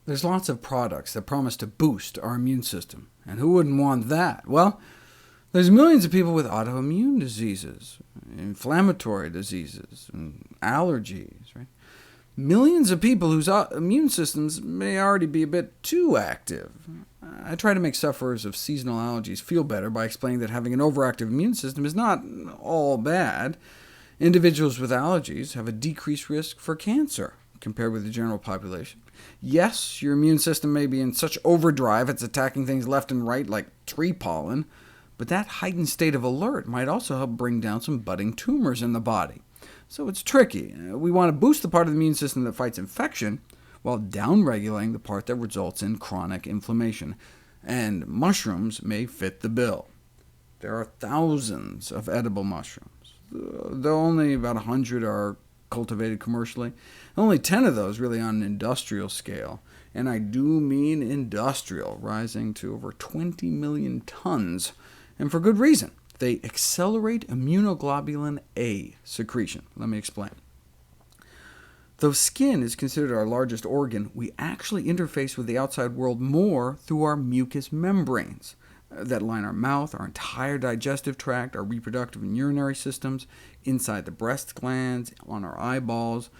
There's lots of products that promise to boost our immune system, and who wouldn't want that? Well, there's millions of people with autoimmune diseases, inflammatory diseases, and allergies, right? Millions of people whose immune systems may already be a bit too active. I try to make sufferers of seasonal allergies feel better by explaining that having an overactive immune system is not all bad. Individuals with allergies have a decreased risk for cancer compared with the general population. Yes, your immune system may be in such overdrive it's attacking things left and right like tree pollen, but that heightened state of alert might also help bring down some budding tumors in the body. So it's tricky. We want to boost the part of the immune system that fights infection, while downregulating the part that results in chronic inflammation, and mushrooms may fit the bill. There are thousands of edible mushrooms, though only about 100 are cultivated commercially. Only 10 of those really on an industrial scale, and I do mean industrial, rising to over 20 million tons, and for good reason. They accelerate immunoglobulin A secretion. Let me explain. Though skin is considered our largest organ, we actually interface with the outside world more through our mucous membranes that line our mouth, our entire digestive tract, our reproductive and urinary systems, inside the breast glands, on our eyeballs,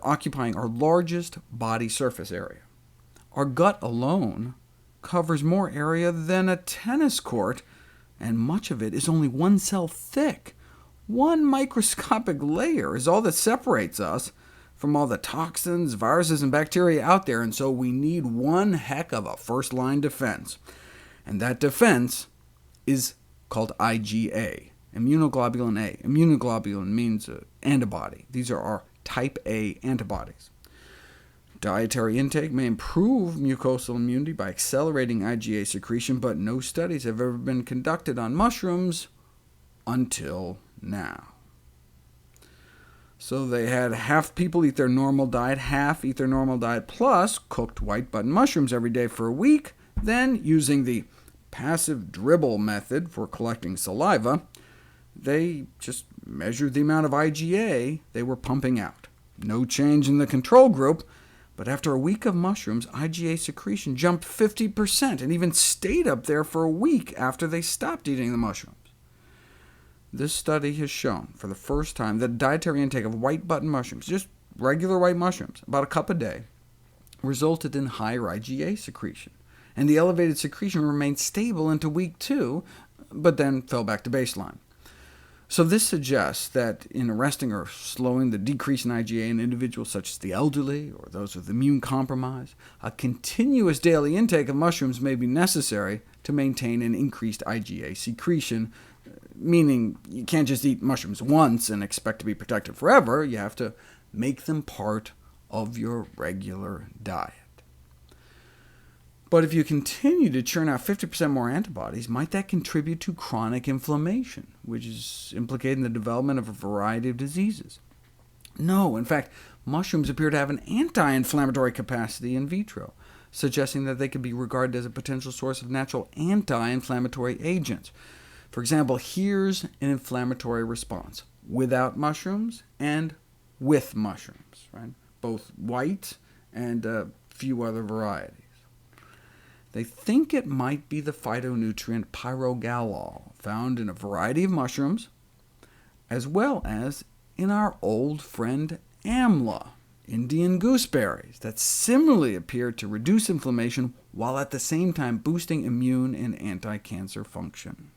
occupying our largest body surface area. Our gut alone covers more area than a tennis court, and much of it is only one cell thick. One microscopic layer is all that separates us from all the toxins, viruses, and bacteria out there, and so we need one heck of a first-line defense. And that defense is called IgA, immunoglobulin A. Immunoglobulin means antibody. These are our type A antibodies. Dietary intake may improve mucosal immunity by accelerating IgA secretion, but no studies have ever been conducted on mushrooms until now. So they had half people eat their normal diet, half eat their normal diet plus cooked white button mushrooms every day for a week. Then, using the passive dribble method for collecting saliva, they just measured the amount of IgA they were pumping out. No change in the control group, but after a week of mushrooms, IgA secretion jumped 50%, and even stayed up there for a week after they stopped eating the mushrooms. This study has shown, for the first time, that dietary intake of white button mushrooms, just regular white mushrooms, about a cup a day, resulted in higher IgA secretion, and the elevated secretion remained stable into week 2, but then fell back to baseline. So this suggests that in arresting or slowing the decrease in IgA in individuals such as the elderly or those with immune compromise, a continuous daily intake of mushrooms may be necessary to maintain an increased IgA secretion, meaning you can't just eat mushrooms once and expect to be protected forever. You have to make them part of your regular diet. But if you continue to churn out 50% more antibodies, might that contribute to chronic inflammation, which is implicated in the development of a variety of diseases? No, in fact, mushrooms appear to have an anti-inflammatory capacity in vitro, suggesting that they could be regarded as a potential source of natural anti-inflammatory agents. For example, here's an inflammatory response without mushrooms and with mushrooms, right? Both white and a few other varieties. They think it might be the phytonutrient pyrogalol, found in a variety of mushrooms, as well as in our old friend amla, Indian gooseberries, that similarly appear to reduce inflammation while at the same time boosting immune and anti-cancer function.